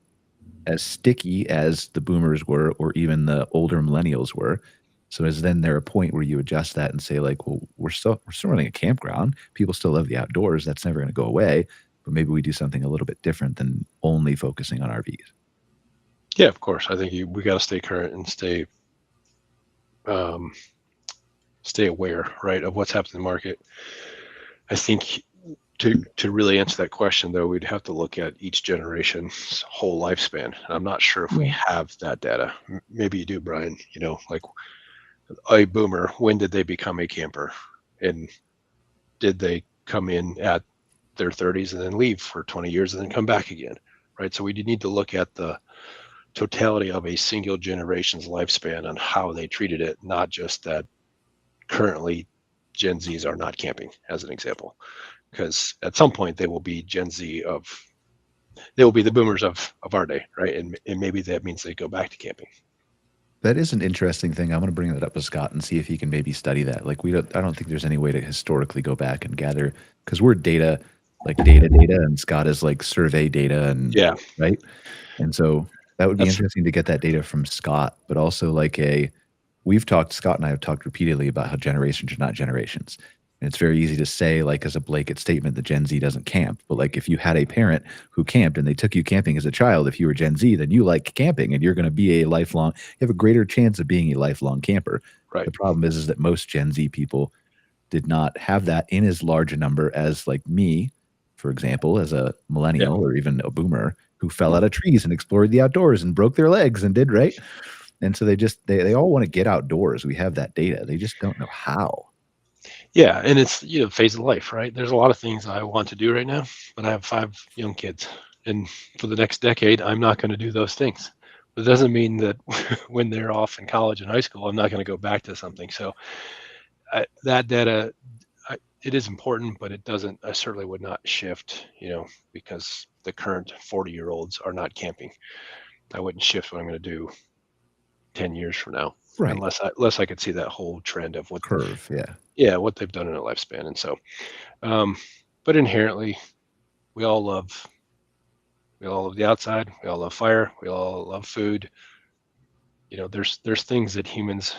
as sticky as the boomers were, or even the older millennials were. So is then there a point where you adjust that and say like, well, we're still running a campground. People still love the outdoors. That's never going to go away. But maybe we do something a little bit different than only focusing on RVs. Yeah, of course. I think we got to stay current and stay aware, right, of what's happening in the market. I think to really answer that question, though, we'd have to look at each generation's whole lifespan. I'm not sure if we have that data. Maybe you do, Brian. Like a boomer, when did they become a camper? And did they come in at their 30s and then leave for 20 years and then come back again, right? So we need to look at the totality of a single generation's lifespan and how they treated it, not just that currently Gen Zs are not camping, as an example. Because at some point they will be they will be the boomers of our day, right? And maybe that means they go back to camping. That is an interesting thing. I'm going to bring that up with Scott and see if he can maybe study that. Like I don't think there's any way to historically go back and gather, because we're data, and Scott is like survey data, and right. And so that would be interesting to get that data from Scott, but also Scott and I have talked repeatedly about how generations are not generations. And it's very easy to say, like, as a blanket statement, that Gen Z doesn't camp. But like, if you had a parent who camped and they took you camping as a child, if you were Gen Z, then you like camping and you're going to be you have a greater chance of being a lifelong camper. Right. The problem is that most Gen Z people did not have that in as large a number as like me, for example, as a millennial or even a boomer who fell out of trees and explored the outdoors and broke their legs and did right. And so they all want to get outdoors. We have that data. They just don't know how. Yeah, and it's phase of life, right? There's a lot of things I want to do right now, but I have 5 young kids, and for the next decade, I'm not going to do those things. But it doesn't mean that when they're off in college and high school, I'm not going to go back to something. So that data, it is important, but it doesn't. I certainly would not shift, because the current 40-year-olds are not camping. I wouldn't shift what I'm going to do 10 years from now, right? Unless I could see that whole trend of what curve, what they've done in their lifespan. And so, but inherently, we all love the outside. We all love fire. We all love food. There's things that humans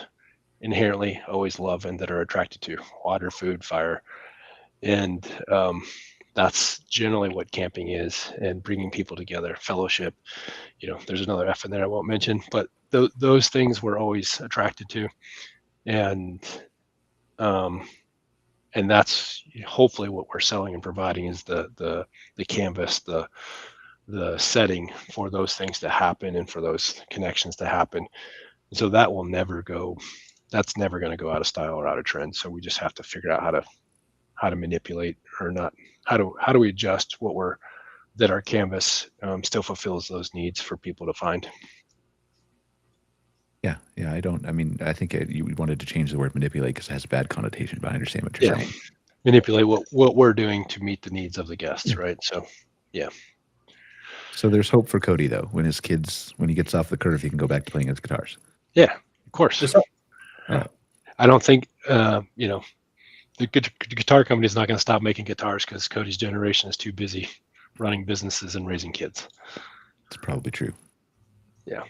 inherently always love and that are attracted to: water, food, fire, and that's generally what camping is, and bringing people together, fellowship. There's another F in there I won't mention, but those things we're always attracted to, and that's hopefully what we're selling and providing is the canvas, the setting for those things to happen and for those connections to happen. So that will that's never going to go out of style or out of trend. So we just have to figure out how to manipulate, or not, how do we adjust that our canvas still fulfills those needs for people to find. Yeah. I think you wanted to change the word manipulate because it has a bad connotation, but I understand what you're saying. Manipulate what we're doing to meet the needs of the guests, right? So, yeah. So there's hope for Cody, though. When he gets off the curve, he can go back to playing his guitars. Yeah, of course. I don't think, the guitar company is not going to stop making guitars because Cody's generation is too busy running businesses and raising kids. It's probably true. Yeah.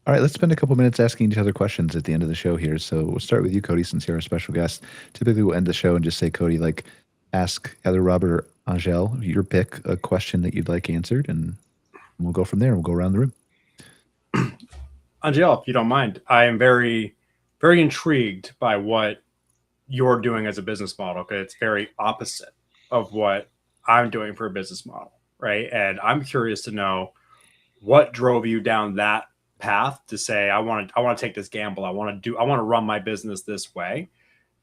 All right, let's spend a couple minutes asking each other questions at the end of the show here. So we'll start with you, Cody, since you're our special guest. Typically, we'll end the show and just say, Cody, ask either Robert or Angele, your pick, a question that you'd like answered, and we'll go from there. We'll go around the room. Angele, if you don't mind, I am very, very intrigued by what you're doing as a business model, because it's very opposite of what I'm doing for a business model, right? And I'm curious to know what drove you down that path to say, I want to take this gamble. I want to run my business this way,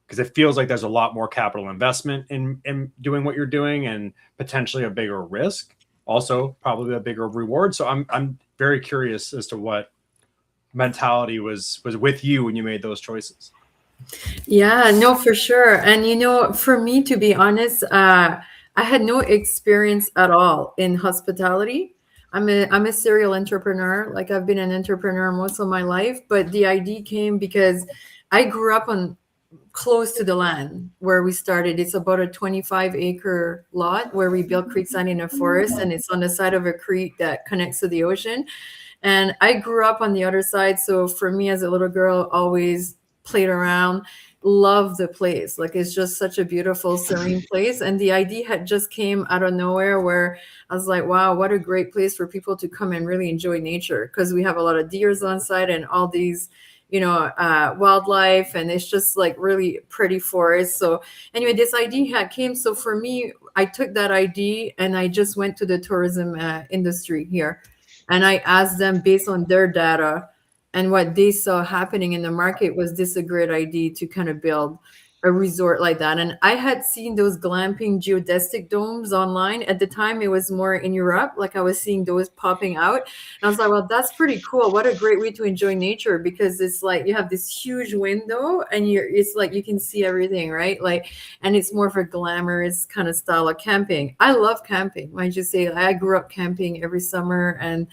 because it feels like there's a lot more capital investment in doing what you're doing, and potentially a bigger risk, also probably a bigger reward. So I'm very curious as to what mentality was with you when you made those choices. Yeah, no, for sure. And for me, to be honest, I had no experience at all in hospitality. I'm a serial entrepreneur. Like, I've been an entrepreneur most of my life, but the idea came because I grew up on close to the land where we started. It's about a 25-acre lot where we built creekside in a forest, and it's on the side of a creek that connects to the ocean. And I grew up on the other side. So for me as a little girl, always played around, loved the place. Like, it's just such a beautiful, serene place. And the idea had just came out of nowhere, where I was like, wow, what a great place for people to come and really enjoy nature. Because we have a lot of deers on site and all these, wildlife, and it's just like really pretty forest. So anyway, this idea had came. So for me, I took that idea and I just went to the tourism industry here. And I asked them, based on their data and what they saw happening in the market, was this a great idea to kind of build a resort like that? And I had seen those glamping geodesic domes online. At the time, it was more in Europe. Like, I was seeing those popping out. And I was like, well, that's pretty cool. What a great way to enjoy nature, because it's like you have this huge window and it's like you can see everything, right? Like, and it's more of a glamorous kind of style of camping. I love camping. I just say I grew up camping every summer, and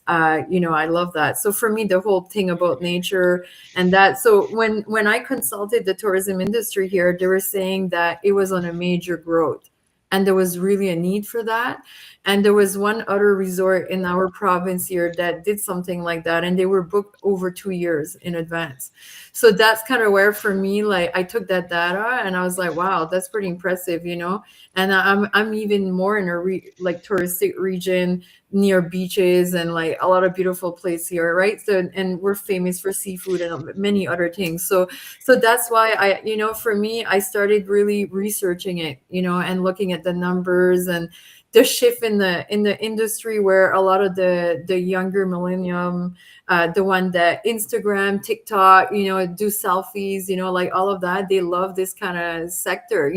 I love that. So for me, the whole thing about nature and that. So when I consulted the tourism industry here, they were saying that it was on a major growth, and there was really a need for that. And there was one other resort in our province here that did something like that, and they were booked over 2 years in advance. So that's kind of where, for me, like, I took that data and I was like, wow, that's pretty impressive, And I'm even more in a touristic region near beaches and like a lot of beautiful place here, right? So, and we're famous for seafood and many other things. So that's why for me, I started really researching it, and looking at the numbers and the shift in the industry, where a lot of the younger millennium, the one that Instagram, TikTok, do selfies, like all of that, they love this kind of sector.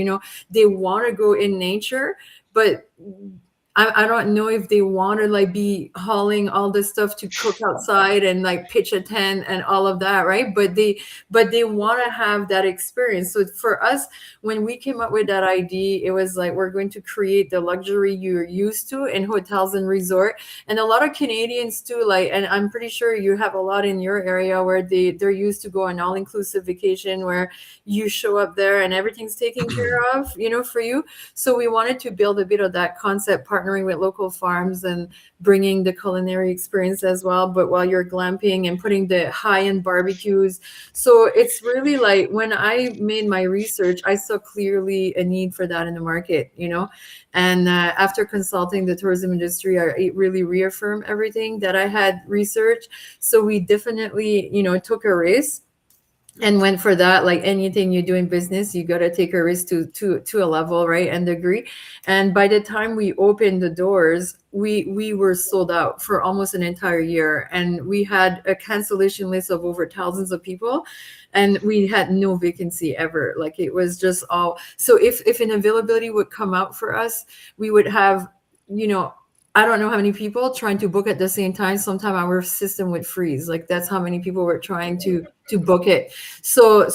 They want to go in nature, but I don't know if they want to like be hauling all this stuff to cook outside and like pitch a tent and all of that, right? But they want to have that experience. So for us, when we came up with that idea, it was like, we're going to create the luxury you're used to in hotels and resort. And a lot of Canadians too, like, and I'm pretty sure you have a lot in your area where they're used to go on all-inclusive vacation, where you show up there and everything's taken care of, for you. So we wanted to build a bit of that concept, partnering with local farms and bringing the culinary experience as well, but while you're glamping and putting the high-end barbecues. So it's really like, when I made my research, I saw clearly a need for that in the market, and after consulting the tourism industry, it really reaffirmed everything that I had researched. So we definitely, took a risk and went for that. Like anything you do in business, you got to take a risk to a level, right, and degree. And by the time we opened the doors, we were sold out for almost an entire year, and we had a cancellation list of over thousands of people, and we had no vacancy ever. Like, it was just all. So if an availability would come out for us, we would have, I don't know how many people trying to book at the same time. Sometimes our system would freeze. Like, that's how many people were trying to book it. So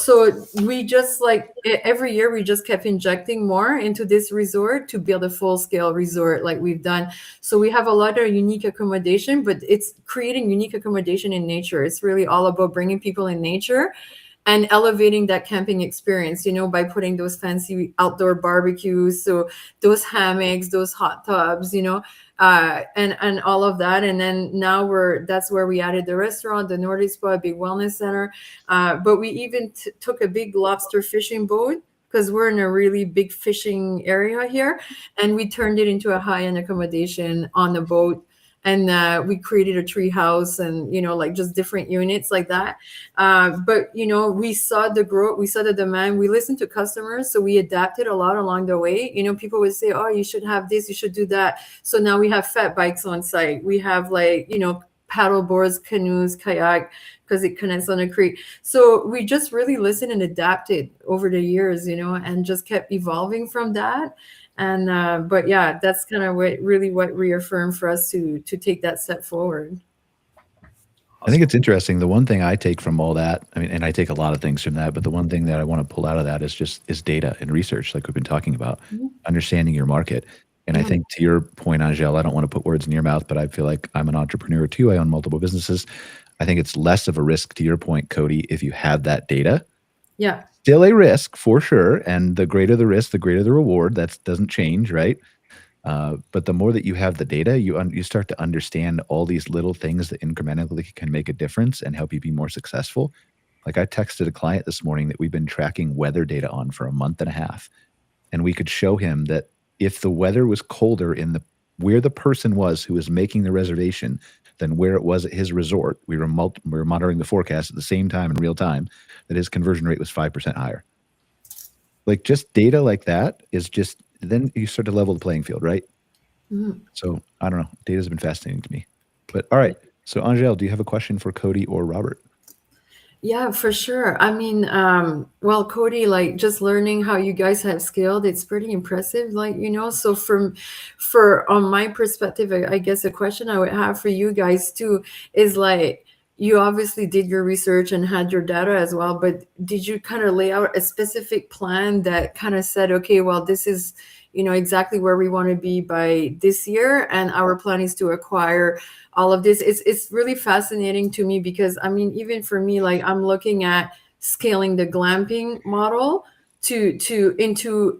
we just, like, every year we just kept injecting more into this resort to build a full scale resort like we've done. So we have a lot of unique accommodation, but it's creating unique accommodation in nature. It's really all about bringing people in nature and elevating that camping experience, by putting those fancy outdoor barbecues, so those hammocks, those hot tubs, and all of that. And then now that's where we added the restaurant, the Nordic Spa, big wellness center. But we even took a big lobster fishing boat, because we're in a really big fishing area here, and we turned it into a high-end accommodation on the boat. and we created a tree house and, you know, like just different units like that. But, you know, we saw the growth, we saw the demand, we listened to customers. So we adapted a lot along the way. You know, people would say, oh, you should have this, you should do that. So now we have fat bikes on site. We have like, you know, paddle boards, canoes, kayak, because it connects on a creek. So we just really listened and adapted over the years, you know, and just kept evolving from that. And but yeah, that's kind of what reaffirmed for us to take that step forward. I think it's interesting. The one thing I take from all that, I mean, and I take a lot of things from that, but the one thing that I want to pull out of that is data and research, like we've been talking about, understanding your market. And I think to your point, Angele, I don't want to put words in your mouth, but I feel like I'm an entrepreneur too. I own multiple businesses. I think it's less of a risk, to your point, Cody, if you have that data. Yeah. Still a risk for sure. And the greater the risk, the greater the reward. That doesn't change, right? But the more that you have the data, you start to understand all these little things that incrementally can make a difference and help you be more successful. Like I texted a client this morning that we've been tracking weather data on for a month and a half. And we could show him that if the weather was colder in where the person was who was making the reservation than where it was at his resort, we were monitoring the forecast at the same time in real time, that his conversion rate was 5% higher. Like just data like that is just, then you start to level the playing field, right? So I don't know. Data has been fascinating to me. But all right. So Angele, do you have a question for Cody or Robert? Yeah, for sure. I mean, well, Cody, like just learning how you guys have scaled, it's pretty impressive. Like, you know, so on my perspective, I guess a question I would have for you guys too is like, you obviously did your research and had your data as well, but did you kind of lay out a specific plan that kind of said, okay, well, this is, you know, exactly where we want to be by this year, and our plan is to acquire all of this? It's really fascinating to me because, I mean, even for me, like I'm looking at scaling the glamping model into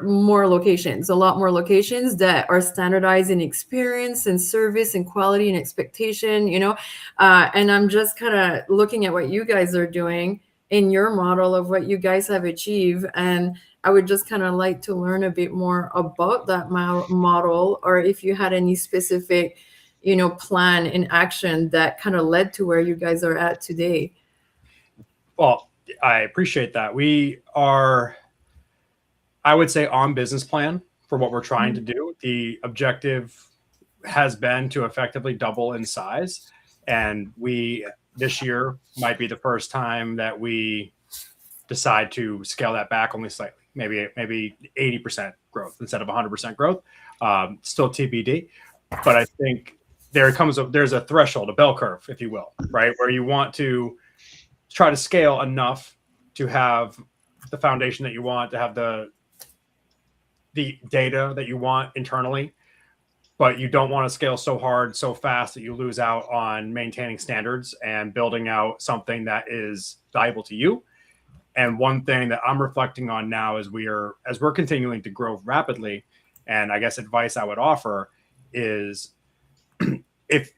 more locations, a lot more locations that are standardized in experience and service and quality and expectation, you know. And I'm just kind of looking at what you guys are doing in your model of what you guys have achieved, and I would just kind of like to learn a bit more about that model, or if you had any specific, you know, plan in action that kind of led to where you guys are at today. Well, I appreciate that. We are, I would say, on business plan for what we're trying to do. The objective has been to effectively double in size. And this year might be the first time that we decide to scale that back only slightly, maybe 80% growth instead of 100% growth. Still TBD. But I think there's a threshold, a bell curve, if you will, right? Where you want to try to scale enough to have the foundation that you want, to have the data that you want internally, but you don't want to scale so hard, so fast that you lose out on maintaining standards and building out something that is valuable to you. And one thing that I'm reflecting on now as we're continuing to grow rapidly, and I guess advice I would offer is if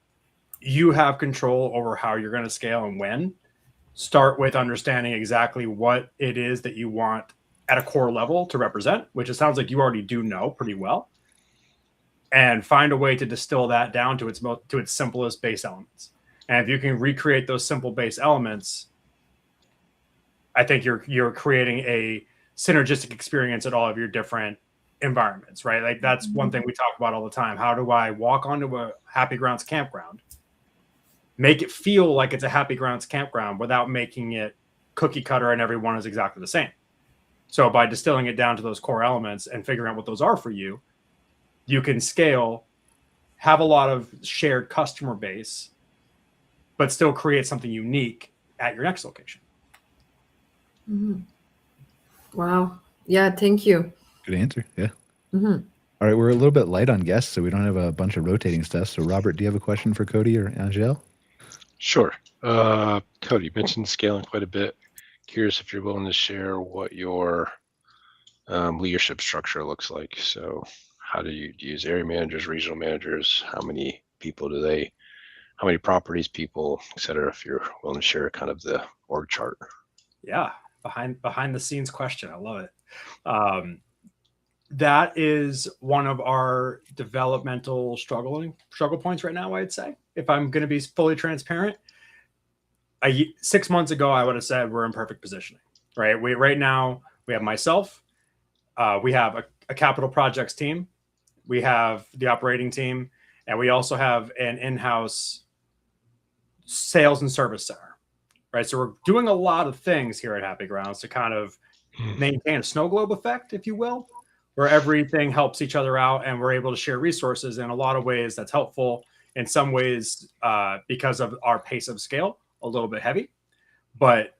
you have control over how you're going to scale and when, start with understanding exactly what it is that you want at a core level to represent, which it sounds like you already do know pretty well, and find a way to distill that down to its simplest base elements. And if you can recreate those simple base elements, I think you're creating a synergistic experience at all of your different environments, right? Like that's one thing we talk about all the time. How do I walk onto a Happy Grounds campground, make it feel like it's a Happy Grounds campground without making it cookie cutter and everyone is exactly the same? So by distilling it down to those core elements and figuring out what those are for you, you can scale, have a lot of shared customer base, but still create something unique at your next location. Wow. Yeah, thank you. Good answer. Yeah. All right, we're a little bit light on guests, so we don't have a bunch of rotating stuff. So Robert, do you have a question for Cody or Angele? Sure. Cody, you mentioned scaling quite a bit. Curious if you're willing to share what your leadership structure looks like. So how do you use area managers, regional managers? How many people how many properties, people, et cetera, if you're willing to share kind of the org chart? Yeah. Behind the scenes question. I love it. that is one of our developmental struggle points right now, I'd say, if I'm going to be fully transparent. 6 months ago, I would have said we're in perfect positioning, right? Right now we have myself, we have a capital projects team, we have the operating team, and we also have an in-house sales and service center, right? So we're doing a lot of things here at Happy Grounds to kind of maintain a snow globe effect, if you will, where everything helps each other out and we're able to share resources in a lot of ways. That's helpful. In some ways, because of our pace of scale, a little bit heavy. But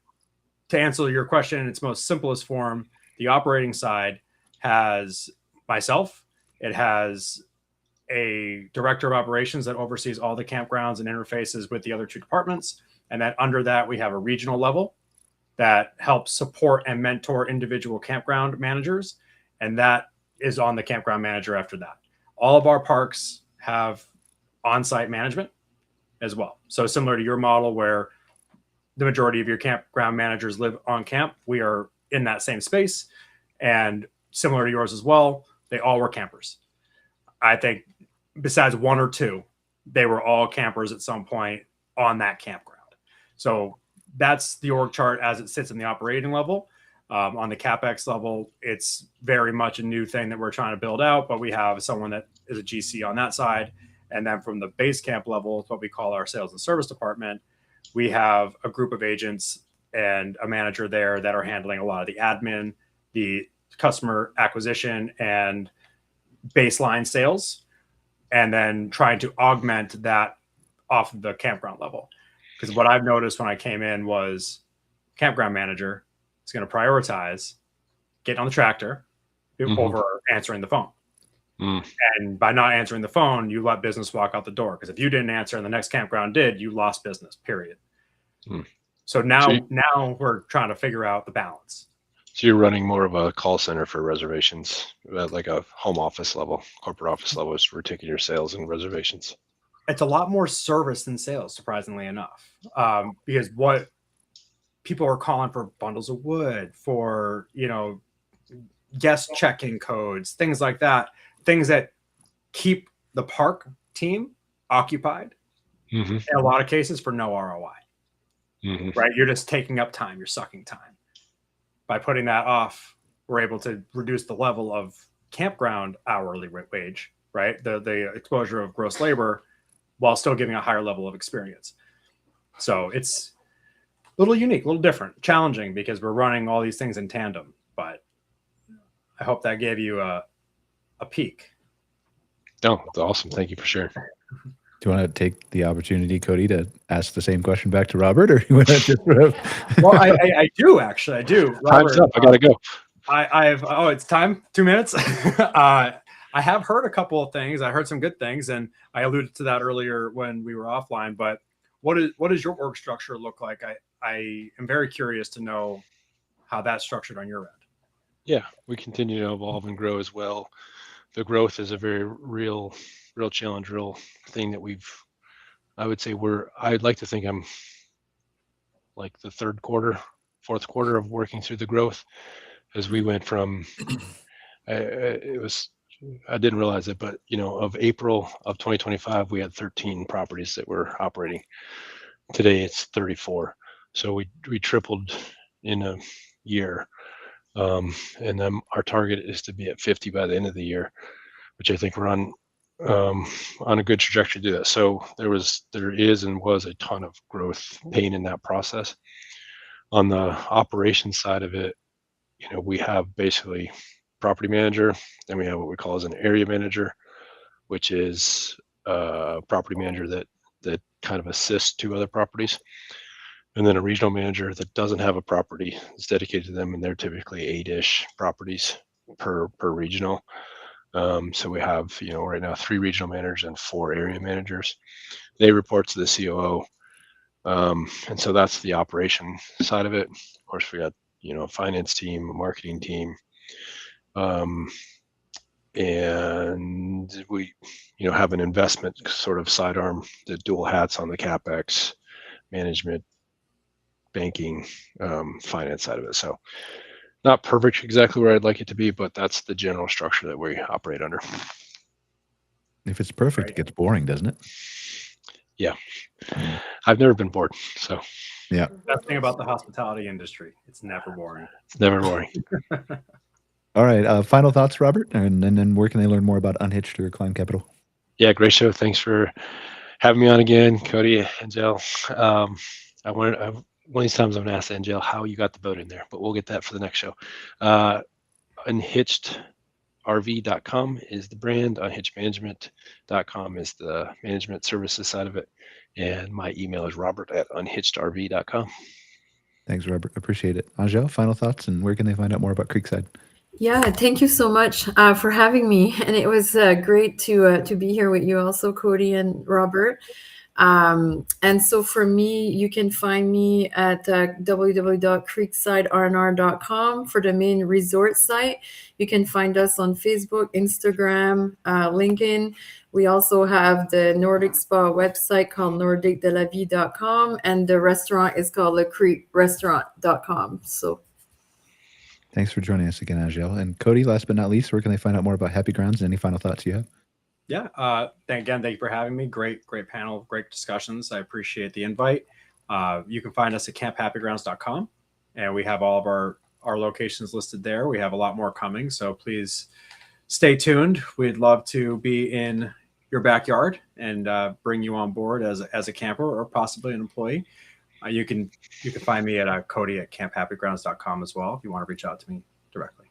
to answer your question in its most simplest form, the operating side has myself. It has a director of operations that oversees all the campgrounds and interfaces with the other two departments. And then under that, we have a regional level that helps support and mentor individual campground managers. And that is on the campground manager after that. All of our parks have on-site management as well. So similar to your model where the majority of your campground managers live on camp, we are in that same space. And similar to yours as well, they all were campers. I think besides one or two, they were all campers at some point on that campground. So that's the org chart as it sits in the operating level. On the CapEx level, it's very much a new thing that we're trying to build out, but we have someone that is a GC on that side. And then from the base camp level, what we call our sales and service department, we have a group of agents and a manager there that are handling a lot of the admin, the customer acquisition, and baseline sales, and then trying to augment that off of the campground level. Because what I've noticed when I came in was campground manager is going to prioritize getting on the tractor over answering the phone. And by not answering the phone, you let business walk out the door. Because if you didn't answer and the next campground did, you lost business, period. So now we're trying to figure out the balance. So you're running more of a call center for reservations, like a home office level, corporate office level, is we're taking your sales and reservations. It's a lot more service than sales, surprisingly enough, because what people are calling for bundles of wood, for, guest check-in codes, things like that, things that keep the park team occupied in a lot of cases for no ROI, right? You're just taking up time. You're sucking time. By putting that off, we're able to reduce the level of campground hourly wage, right? The exposure of gross labor, while still giving a higher level of experience. So it's a little unique, a little different, challenging, because we're running all these things in tandem. But I hope that gave you a peek. No, it's awesome. Thank you for sharing. Do you want to take the opportunity, Cody, to ask the same question back to Robert, or you want to just sort of... Well, I do actually. I do. Robert, time's up. I gotta go. It's time. 2 minutes. I have heard a couple of things. I heard some good things, and I alluded to that earlier when we were offline. But what does your org structure look like? I am very curious to know how that's structured on your end. Yeah, we continue to evolve and grow as well. The growth is a very real challenge, real thing that I'd like to think I'm like the third quarter, fourth quarter of working through the growth, as we went from, I didn't realize it, but of April of 2025, we had 13 properties that were operating. Today it's 34. So we tripled in a year. And then our target is to be at 50 by the end of the year, which I think we're on a good trajectory to do that. So there is and was a ton of growth pain in that process. On the operations side of it, we have basically property manager, then we have what we call as an area manager, which is a property manager that kind of assists two other properties, and then a regional manager that doesn't have a property, is dedicated to them, and they're typically 8-ish properties per regional. So we have, right now 3 regional managers and 4 area managers. They report to the COO. And so that's the operation side of it. Of course, we got, a finance team, a marketing team. And we, have an investment sort of sidearm, the dual hats on the CapEx, management, banking, finance side of it. So Not perfect exactly where I'd like it to be, but that's the general structure that we operate under. If it's perfect, it gets boring, doesn't it? Yeah. I've never been bored. So Yeah. Best thing about the hospitality industry, it's never boring. it's never boring. All right. Final thoughts, Robert? And then where can they learn more about Unhitched or Climb Capital? Yeah, great show. Thanks for having me on again, Cody, Angele. One of these times I'm going to ask Angele how you got the boat in there, but we'll get that for the next show. Unhitchedrv.com is the brand. Unhitchedmanagement.com is the management services side of it. And my email is robert@unhitchedrv.com. Thanks, Robert. Appreciate it. Angele, final thoughts, and where can they find out more about Creekside? Yeah, thank you so much for having me, and it was great to be here with you also, Cody and Robert. And so for me, you can find me at www.creeksidernr.com for the main resort site. You can find us on Facebook, Instagram, LinkedIn. We also have the Nordic Spa website called nordicdelavie.com, and the restaurant is called thecreekrestaurant.com. So Thanks for joining us again, Angele. And Cody, last but not least, where can they find out more about Happy Grounds? Any final thoughts you have? Yeah. Thank you for having me. Great panel, great discussions. I appreciate the invite. You can find us at camphappygrounds.com, and we have all of our locations listed there. We have a lot more coming, so please stay tuned. We'd love to be in your backyard and bring you on board as a camper or possibly an employee. You can find me at Cody at camphappygrounds.com as well if you want to reach out to me directly.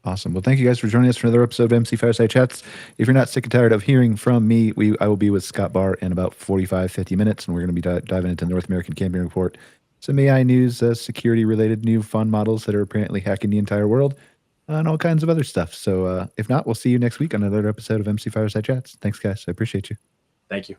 Awesome. Well, thank you guys for joining us for another episode of MC Fireside Chats. If you're not sick and tired of hearing from me, I will be with Scott Barr in about 45-50 minutes, and we're going to be diving into North American Camping Report, some AI news, security-related new fun models that are apparently hacking the entire world, and all kinds of other stuff. So if not, we'll see you next week on another episode of MC Fireside Chats. Thanks, guys. I appreciate you. Thank you.